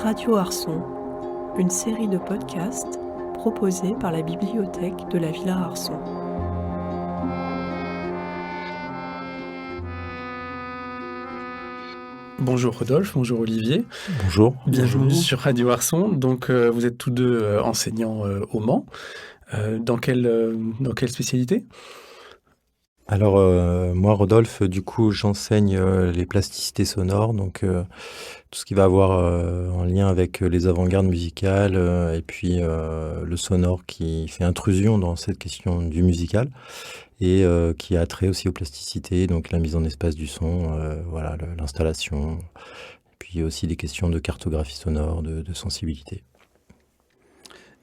Radio Arson, une série de podcasts proposée par la bibliothèque de la Villa Arson. Bonjour Rodolphe, bonjour Olivier. Bonjour. Bienvenue Bonjour. sur Radio Arson. Donc vous êtes tous deux enseignants au Mans. Dans quelle spécialité ? Alors moi Rodolphe, du coup j'enseigne les plasticités sonores, donc tout ce qui va avoir en lien avec les avant-gardes musicales et puis le sonore qui fait intrusion dans cette question du musical et qui a trait aussi aux plasticités, donc la mise en espace du son, voilà, l'installation, et puis aussi des questions de cartographie sonore, de sensibilité.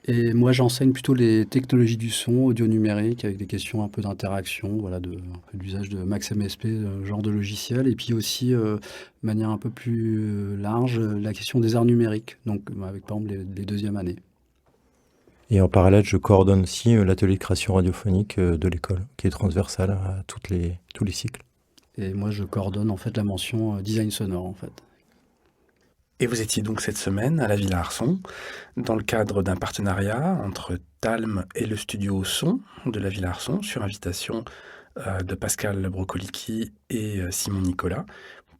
Et moi, j'enseigne plutôt les technologies du son, audio numérique, avec des questions un peu d'interaction, voilà, un peu d'usage de Max MSP, genre de logiciel, et puis aussi, de manière un peu plus large, la question des arts numériques, donc avec par exemple les deuxièmes années. Et en parallèle, je coordonne aussi l'atelier de création radiophonique de l'école, qui est transversal à tous les cycles. Et moi, je coordonne en fait la mention design sonore, en fait. Et vous étiez donc cette semaine à la Villa Arson, dans le cadre d'un partenariat entre Talm et le studio son de la Villa Arson, sur invitation de Pascal Brocolicki et Simon Nicolas,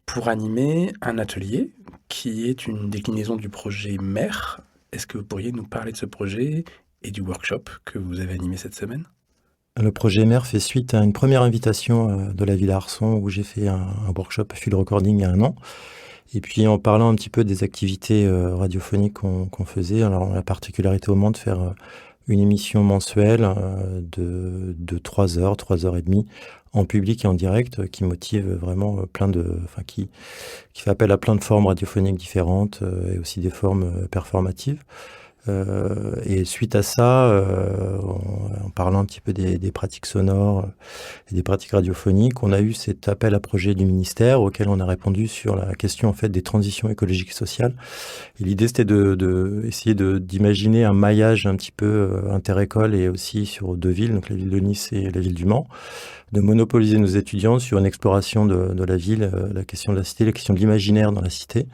pour animer un atelier qui est une déclinaison du projet MER. Est-ce que vous pourriez nous parler de ce projet et du workshop que vous avez animé cette semaine ? Le projet MER fait suite à une première invitation de la Villa Arson où j'ai fait un workshop field recording il y a 1 an. Et puis en parlant un petit peu des activités radiophoniques qu'on faisait, alors la particularité au Mans de faire une émission mensuelle de 3 heures, 3 heures et demie, en public et en direct, qui motive vraiment qui fait appel à plein de formes radiophoniques différentes et aussi des formes performatives. Et suite à ça, en parlant un petit peu des pratiques sonores et des pratiques radiophoniques, on a eu cet appel à projet du ministère auquel on a répondu sur la question en fait des transitions écologiques et sociales. Et l'idée c'était essayer d'imaginer un maillage un petit peu inter-école et aussi sur 2 villes, donc la ville de Nice et la ville du Mans, de monopoliser nos étudiants sur une exploration de la ville, la question de la cité, la question de l'imaginaire dans la cité,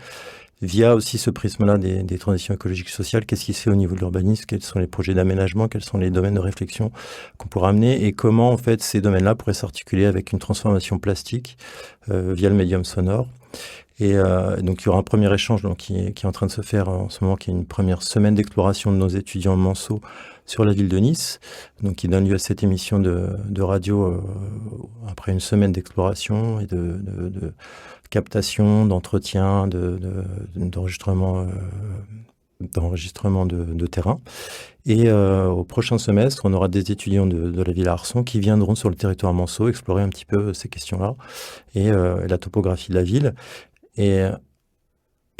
via aussi ce prisme-là des transitions écologiques et sociales. Qu'est-ce qui se fait au niveau de l'urbanisme ? Quels sont les projets d'aménagement ? Quels sont les domaines de réflexion qu'on pourra amener ? Et comment, en fait, ces domaines-là pourraient s'articuler avec une transformation plastique via le médium sonore ? Et donc, il y aura un premier échange qui est en train de se faire en ce moment, qui est une première semaine d'exploration de nos étudiants manceaux sur la ville de Nice, donc qui donne lieu à cette émission de radio après une semaine d'exploration et de captation, d'entretien, d'enregistrement de terrain. Et au prochain semestre, on aura des étudiants de la Villa Arson qui viendront sur le territoire manceau explorer un petit peu ces questions-là et la topographie de la ville. Et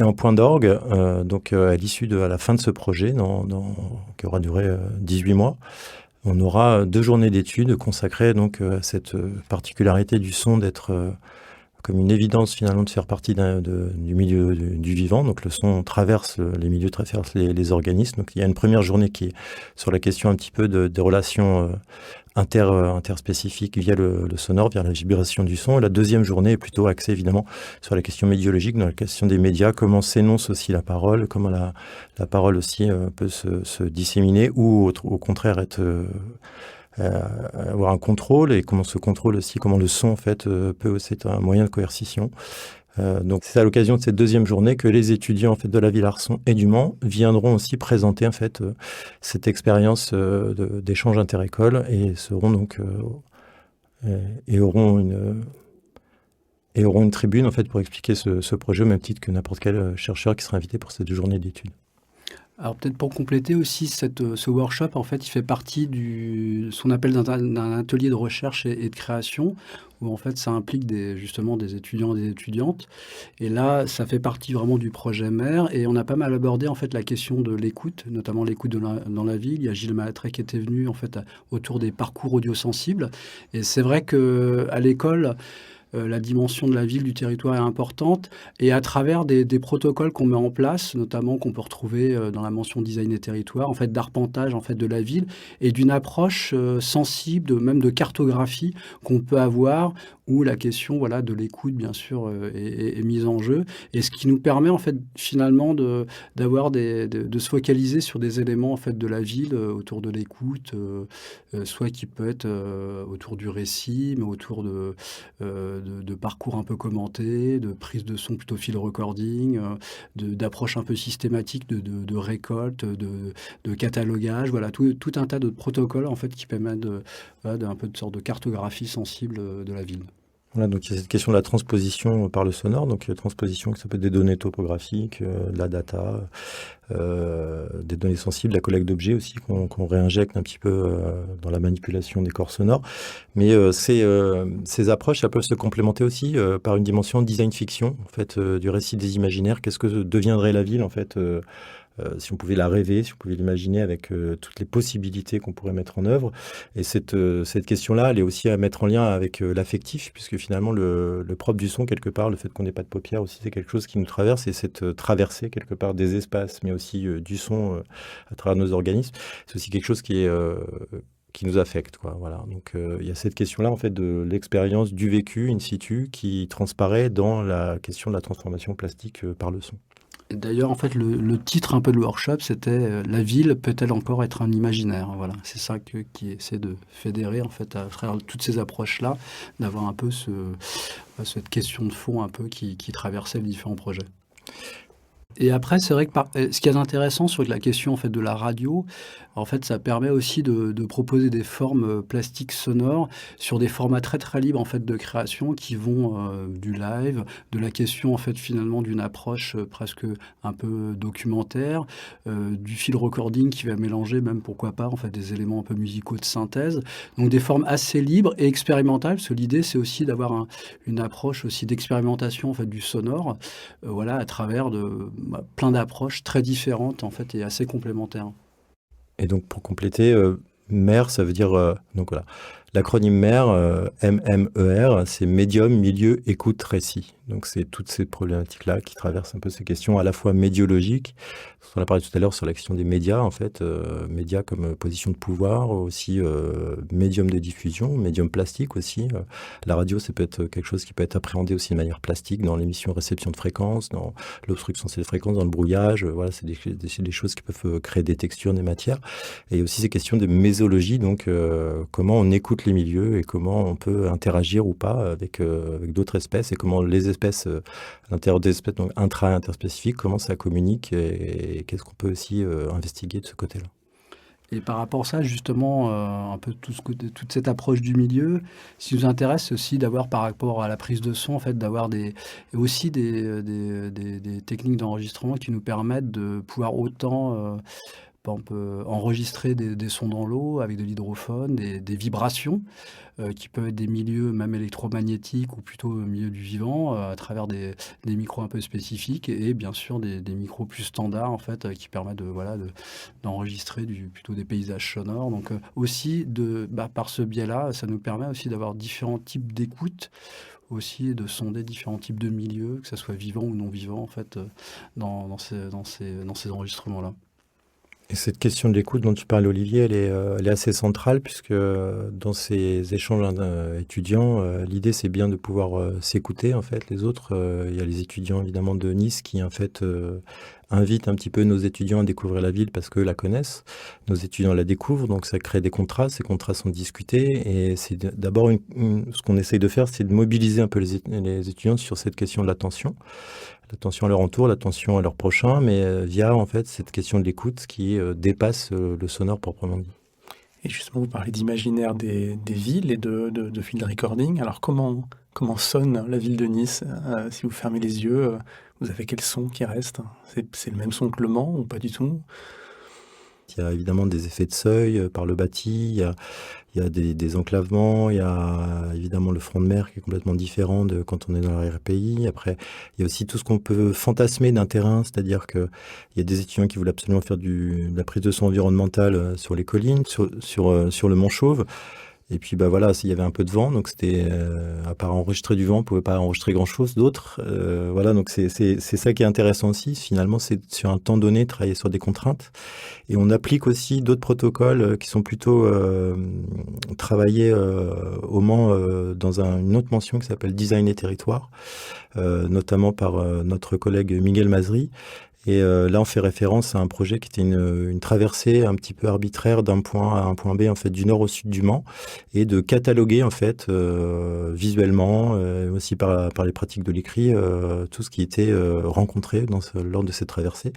en point d'orgue, donc à la fin de ce projet, qui aura duré 18 mois, on aura 2 journées d'études consacrées donc à cette particularité du son d'être comme une évidence finalement de faire partie du milieu du vivant. Donc le son traverse les milieux, traverse les organismes. Donc il y a une première journée qui est sur la question un petit peu des relations interspécifiques via le sonore, via la vibration du son. Et la deuxième journée est plutôt axée évidemment sur la question médiologique, dans la question des médias, comment s'énonce aussi la parole, comment la parole aussi peut se disséminer ou au contraire être... avoir un contrôle et comment ce contrôle aussi, comment le son en fait peut aussi être un moyen de coercition. Donc c'est à l'occasion de cette deuxième journée que les étudiants en fait de la Villa Arson et du Mans viendront aussi présenter en fait cette expérience d'échange inter-école et seront donc et auront une tribune en fait pour expliquer ce projet au même titre que n'importe quel chercheur qui sera invité pour cette journée d'études. Alors peut-être pour compléter aussi ce workshop, en fait, il fait partie de ce qu'on appelle d'un atelier de recherche et de création, où en fait ça implique justement des étudiants et des étudiantes. Et là, ça fait partie vraiment du projet MER, et on a pas mal abordé en fait la question de l'écoute, notamment l'écoute dans la ville. Il y a Gilles Malatret qui était venu en fait autour des parcours audiosensibles. Et c'est vrai qu'à l'école, la dimension de la ville, du territoire est importante, et à travers des protocoles qu'on met en place, notamment qu'on peut retrouver dans la mention design et territoire, en fait, d'arpentage en fait, de la ville, et d'une approche sensible, même de cartographie qu'on peut avoir, où la question voilà, de l'écoute, bien sûr, est mise en jeu, et ce qui nous permet, en fait, finalement, de se focaliser sur des éléments, en fait, de la ville, autour de l'écoute, soit qui peut être autour du récit, mais autour de parcours un peu commentés, de prise de son plutôt field recording, d'approche un peu systématique de récolte, de catalogage, voilà, tout un tas de protocoles, en fait, qui permettent d'un peu de sorte de cartographie sensible de la ville. Voilà, donc il y a cette question de la transposition par le sonore, donc transposition ça peut être des données topographiques, de la data, des données sensibles, la collecte d'objets aussi qu'on réinjecte un petit peu dans la manipulation des corps sonores. Mais ces approches, elles peuvent se complémenter aussi par une dimension design fiction, en fait, du récit des imaginaires. Qu'est-ce que deviendrait la ville, en fait, si on pouvait la rêver, si on pouvait l'imaginer avec toutes les possibilités qu'on pourrait mettre en œuvre. Et cette question-là, elle est aussi à mettre en lien avec l'affectif, puisque finalement, le propre du son, quelque part, le fait qu'on n'ait pas de paupières aussi, c'est quelque chose qui nous traverse, et cette traversée, quelque part, des espaces, mais aussi du son à travers nos organismes, c'est aussi quelque chose qui nous affecte, quoi. Voilà. Donc, il y a cette question-là, en fait, de l'expérience du vécu in situ qui transparaît dans la question de la transformation plastique par le son. D'ailleurs, en fait, le titre un peu de workshop, c'était « La ville peut-elle encore être un imaginaire ?» Voilà, c'est ça qui essaie de fédérer, en fait, à travers toutes ces approches-là, d'avoir un peu cette question de fond un peu qui traversait les différents projets. Et après, c'est vrai que ce qui est intéressant sur la question en fait, de la radio, en fait, ça permet aussi de proposer des formes plastiques sonores sur des formats très très libres en fait, de création qui vont du live, de la question en fait, finalement d'une approche presque un peu documentaire, du field recording qui va mélanger même pourquoi pas en fait, des éléments un peu musicaux de synthèse. Donc des formes assez libres et expérimentales, parce que l'idée c'est aussi d'avoir une approche aussi d'expérimentation en fait, du sonore, voilà, à travers plein d'approches très différentes en fait et assez complémentaires. Et donc pour compléter, MER, ça veut dire donc voilà, l'acronyme MER, MMER, c'est médium, milieu, écoute, récit. Donc c'est toutes ces problématiques-là qui traversent un peu ces questions à la fois médiologiques. On a parlé tout à l'heure sur la question des médias, en fait, médias comme position de pouvoir, aussi médium de diffusion, médium plastique aussi. La radio, c'est peut-être quelque chose qui peut être appréhendé aussi de manière plastique dans l'émission réception de fréquences, dans l'obstruction de ces fréquences, dans le brouillage. Voilà, c'est des choses qui peuvent créer des textures, des matières. Et aussi ces questions de mésologie, donc comment on écoute les milieux et comment on peut interagir ou pas avec d'autres espèces et comment les espèces, à l'intérieur des espèces, donc intra- et interspécifiques, comment ça communique et qu'est-ce qu'on peut aussi investiguer de ce côté-là. Et par rapport à ça, justement, un peu toute cette approche du milieu, ce qui nous intéresse, c'est aussi d'avoir, par rapport à la prise de son, en fait, d'avoir aussi des techniques d'enregistrement qui nous permettent de pouvoir autant on peut enregistrer des sons dans l'eau avec de l'hydrophone, des vibrations qui peuvent être des milieux même électromagnétiques ou plutôt au milieu du vivant à travers des micros un peu spécifiques et bien sûr des micros plus standards en fait qui permettent d'enregistrer plutôt des paysages sonores. Donc aussi par ce biais-là, ça nous permet aussi d'avoir différents types d'écoute, aussi de sonder différents types de milieux, que ce soit vivant ou non vivant en fait dans ces enregistrements-là. Et cette question de l'écoute dont tu parles, Olivier, elle est assez centrale puisque dans ces échanges étudiants, l'idée c'est bien de pouvoir s'écouter en fait les autres. Il y a les étudiants évidemment de Nice qui en fait invitent un petit peu nos étudiants à découvrir la ville parce qu'eux la connaissent. Nos étudiants la découvrent, donc ça crée des contrastes. Ces contrastes sont discutés et c'est d'abord ce qu'on essaye de faire, c'est de mobiliser un peu les étudiants sur cette question de l'attention à leur entour, l'attention à leur prochain, mais via en fait cette question de l'écoute qui dépasse le sonore proprement dit. Et justement, vous parlez d'imaginaire des villes et de field recording. Alors comment sonne la ville de Nice si vous fermez les yeux, vous avez quel son qui reste ? C'est le même son que Le Mans ou pas du tout ? Il y a évidemment des effets de seuil par le bâti, il y a des enclavements, il y a évidemment le front de mer qui est complètement différent de quand on est dans l'arrière-pays. Après, il y a aussi tout ce qu'on peut fantasmer d'un terrain, c'est-à-dire qu'il y a des étudiants qui voulaient absolument faire de la prise de son environnementale sur les collines, sur le Mont Chauve. Et puis voilà, il y avait un peu de vent, donc c'était à part enregistrer du vent, on pouvait pas enregistrer grand-chose d'autre. Voilà, donc c'est ça qui est intéressant aussi. Finalement, c'est sur un temps donné travailler sur des contraintes. Et on applique aussi d'autres protocoles qui sont plutôt travaillés au Mans dans une autre mention qui s'appelle Design et territoire, notamment par notre collègue Miguel Mazri. Et là, on fait référence à un projet qui était une traversée un petit peu arbitraire d'un point A à un point B, en fait, du nord au sud du Mans, et de cataloguer, en fait, visuellement, aussi par les pratiques de l'écrit, tout ce qui était rencontré lors de cette traversée,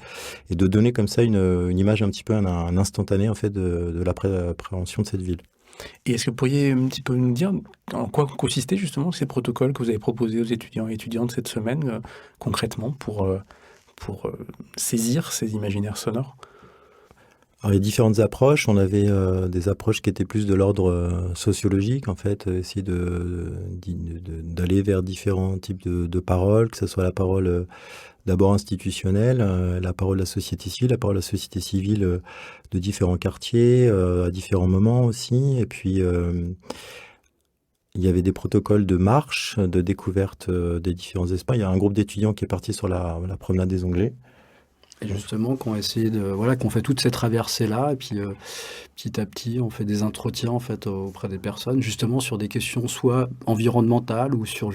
et de donner comme ça une image un petit peu, un instantané, en fait, de l'appréhension de cette ville. Et est-ce que vous pourriez un petit peu nous dire en quoi consistaient justement ces protocoles que vous avez proposés aux étudiants et étudiantes cette semaine, concrètement, pour saisir ces imaginaires sonores? Alors, il y a différentes approches. On avait des approches qui étaient plus de l'ordre sociologique, en fait, essayer d'aller vers différents types de paroles, que ce soit la parole d'abord institutionnelle, la parole de la société civile, la parole de la société civile de différents quartiers, à différents moments aussi. Et puis, il y avait des protocoles de marche, de découverte des différents espaces. Il y a un groupe d'étudiants qui est parti sur la promenade des Anglais. Et justement, qu'on fait toute cette traversée-là, et puis petit à petit, on fait des entretiens en fait auprès des personnes, justement sur des questions soit environnementales ou sur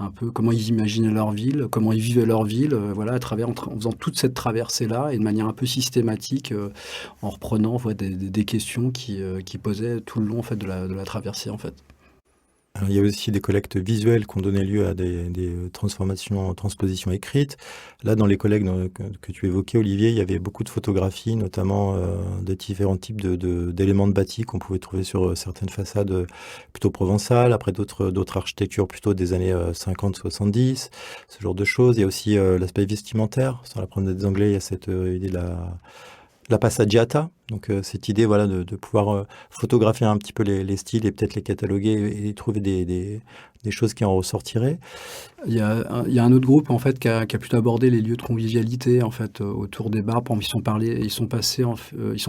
un peu comment ils imaginaient leur ville, comment ils vivaient leur ville, voilà, en faisant toute cette traversée-là et de manière un peu systématique, en reprenant des questions qui posaient tout le long en fait de la traversée en fait. Alors, il y a aussi des collectes visuelles qui ont donné lieu à des transpositions écrites. Là, dans les collectes que tu évoquais, Olivier, il y avait beaucoup de photographies, notamment de différents types d'éléments de bâti qu'on pouvait trouver sur certaines façades plutôt provençales, après d'autres architectures plutôt des années 50-70, ce genre de choses. Il y a aussi l'aspect vestimentaire. Sur la promenade des Anglais, il y a cette idée de la passeggiata, donc cette idée voilà, de pouvoir photographier un petit peu les styles et peut-être les cataloguer et trouver des choses qui en ressortiraient. Il y a un autre groupe en fait qui a plutôt abordé les lieux de convivialité en fait autour des bars. Par exemple, ils sont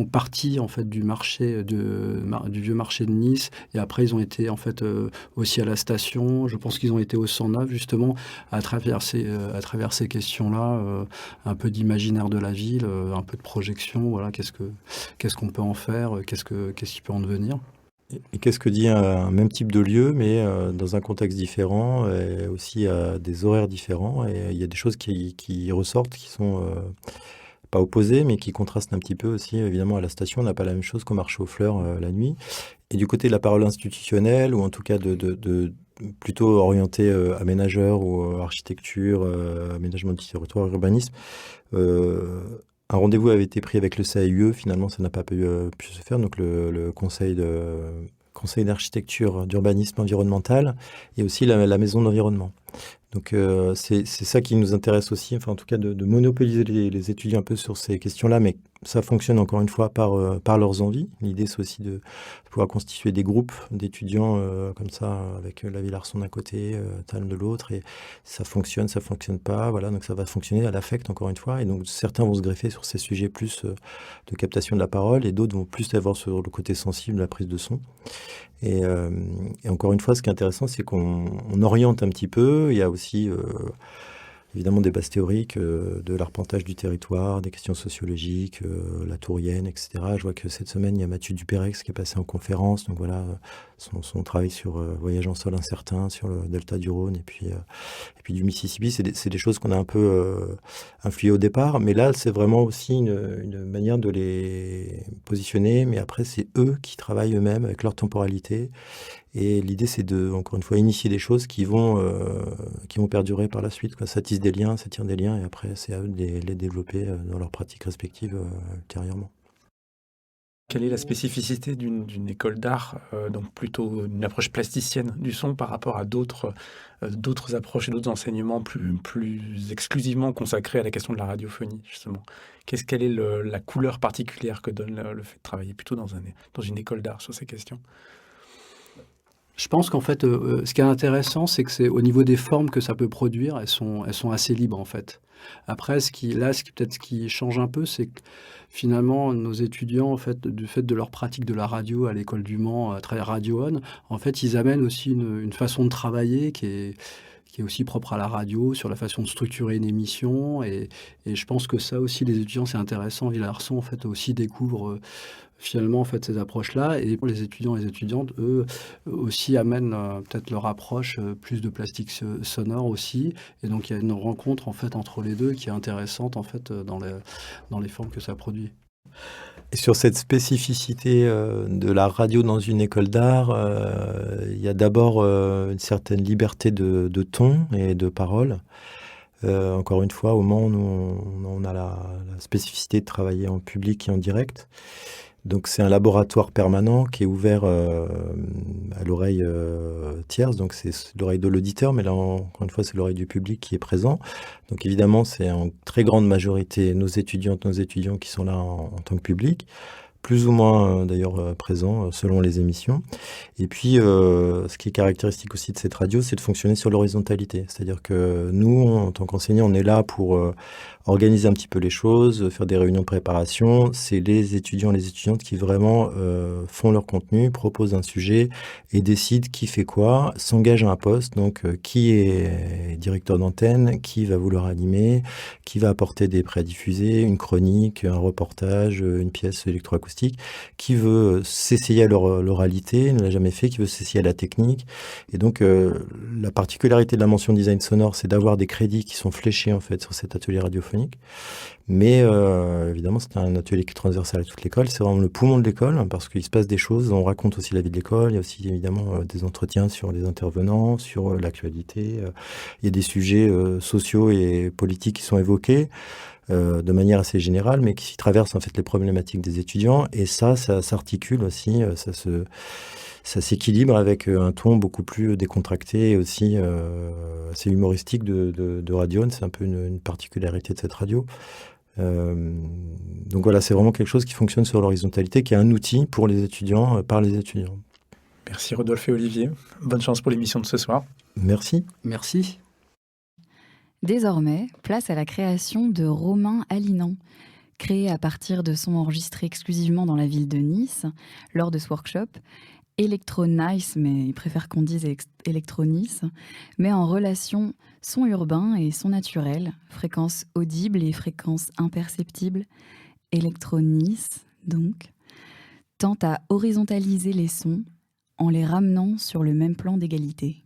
partis en fait du marché du vieux marché de Nice et après ils ont été en fait aussi à la station. Je pense qu'ils ont été au 109 justement à travers ces questions-là, un peu d'imaginaire de la ville, un peu de projection. Voilà, qu'est-ce qu'on peut en faire, qu'est-ce qui peut en devenir. Et qu'est-ce que dit un même type de lieu, mais dans un contexte différent, et aussi à des horaires différents. Et il y a des choses qui ressortent, qui sont pas opposées, mais qui contrastent un petit peu aussi. Évidemment, à la station, on n'a pas la même chose qu'au marché aux fleurs la nuit. Et du côté de la parole institutionnelle, ou en tout cas de plutôt orienté aménageur ou architecture, aménagement du territoire, urbanisme, un rendez-vous avait été pris avec le CAUE, finalement ça n'a pas pu se faire, donc le conseil d'architecture, d'urbanisme environnemental, et aussi la maison d'environnement. Donc c'est ça qui nous intéresse aussi, enfin en tout cas de monopoliser les étudiants un peu sur ces questions-là, mais ça fonctionne encore une fois par leurs envies. L'idée c'est aussi de pouvoir constituer des groupes d'étudiants comme ça, avec la Ville Arson d'un côté, Talm de l'autre, et ça fonctionne pas, voilà, donc ça va fonctionner à l'affect encore une fois, et donc certains vont se greffer sur ces sujets plus de captation de la parole, et d'autres vont plus avoir sur le côté sensible, la prise de son. Et encore une fois, ce qui est intéressant, c'est qu'on oriente un petit peu. Il y a aussi évidemment des bases théoriques, de l'arpentage du territoire, des questions sociologiques, la tourienne, etc. Je vois que cette semaine, il y a Mathieu Duperex qui est passé en conférence. Donc voilà, son travail sur voyage en sol incertain, sur le delta du Rhône et puis du Mississippi, c'est des choses qu'on a un peu influées au départ. Mais là, c'est vraiment aussi une manière de les positionner. Mais après, c'est eux qui travaillent eux-mêmes avec leur temporalité. Et l'idée, c'est encore une fois, initier des choses qui vont perdurer par la suite, quoi. Ça tisse des liens, ça tire des liens, et après, c'est à eux de les développer dans leurs pratiques respectives ultérieurement. Quelle est la spécificité d'une école d'art, donc plutôt une approche plasticienne du son par rapport à d'autres approches et d'autres enseignements plus exclusivement consacrés à la question de la radiophonie, justement? Quelle est la couleur particulière que donne le fait de travailler plutôt dans une école d'art sur ces questions? Je pense qu'en fait, ce qui est intéressant, c'est que c'est au niveau des formes que ça peut produire, elles sont assez libres, en fait. Après, ce qui change un peu, c'est que finalement, nos étudiants, en fait, du fait de leur pratique de la radio à l'école du Mans, à travers Radio On, en fait, ils amènent aussi une façon de travailler qui est aussi propre à la radio, sur la façon de structurer une émission. Et je pense que ça aussi, les étudiants, c'est intéressant. Villarson, en fait, aussi découvre finalement en fait, ces approches-là. Et pour les étudiants et les étudiantes, eux, aussi amènent peut-être leur approche, plus de plastique sonore aussi. Et donc, il y a une rencontre en fait, entre les deux qui est intéressante en fait, dans les formes que ça produit. Et sur cette spécificité de la radio dans une école d'art, il y a d'abord une certaine liberté de ton et de parole. Encore une fois, au Mans, on a la spécificité de travailler en public et en direct. Donc c'est un laboratoire permanent qui est ouvert à l'oreille tierce, donc c'est l'oreille de l'auditeur, mais là encore une fois c'est l'oreille du public qui est présent. Donc évidemment c'est en très grande majorité nos étudiantes, nos étudiants qui sont là en tant que public, plus ou moins d'ailleurs présents selon les émissions. Et puis ce qui est caractéristique aussi de cette radio, c'est de fonctionner sur l'horizontalité. C'est-à-dire que nous, en tant qu'enseignants, on est là pour organiser un petit peu les choses, faire des réunions de préparation. C'est les étudiants, les étudiantes qui vraiment font leur contenu, proposent un sujet et décident qui fait quoi, s'engagent à un poste, donc qui est directeur d'antenne, qui va vouloir animer, qui va apporter des prédiffusés, une chronique, un reportage, une pièce électroacoustique, qui veut s'essayer à l'oralité, ne l'a jamais fait, qui veut s'essayer à la technique. Et donc la particularité de la mention design sonore, c'est d'avoir des crédits qui sont fléchés en fait sur cet atelier radiophonique. Mais évidemment, c'est un atelier qui est transversal à toute l'école. C'est vraiment le poumon de l'école hein, parce qu'il se passe des choses. On raconte aussi la vie de l'école. Il y a aussi évidemment des entretiens sur les intervenants, sur l'actualité. Il y a des sujets sociaux et politiques qui sont évoqués de manière assez générale, mais qui traversent en fait les problématiques des étudiants. Et ça s'articule aussi, ça s'équilibre avec un ton beaucoup plus décontracté et aussi assez humoristique de Radio. C'est un peu une particularité de cette radio. Donc voilà, c'est vraiment quelque chose qui fonctionne sur l'horizontalité, qui est un outil pour les étudiants, par les étudiants. Merci Rodolphe et Olivier. Bonne chance pour l'émission de ce soir. Merci. Merci. Désormais, place à la création de Romain Alinan. Créé à partir de sons enregistrés exclusivement dans la ville de Nice, lors de ce workshop, Electronice, mais il préfère qu'on dise Electronice, met en relation son urbain et son naturel, fréquences audibles et fréquences imperceptibles. Electronice, donc, tend à horizontaliser les sons en les ramenant sur le même plan d'égalité.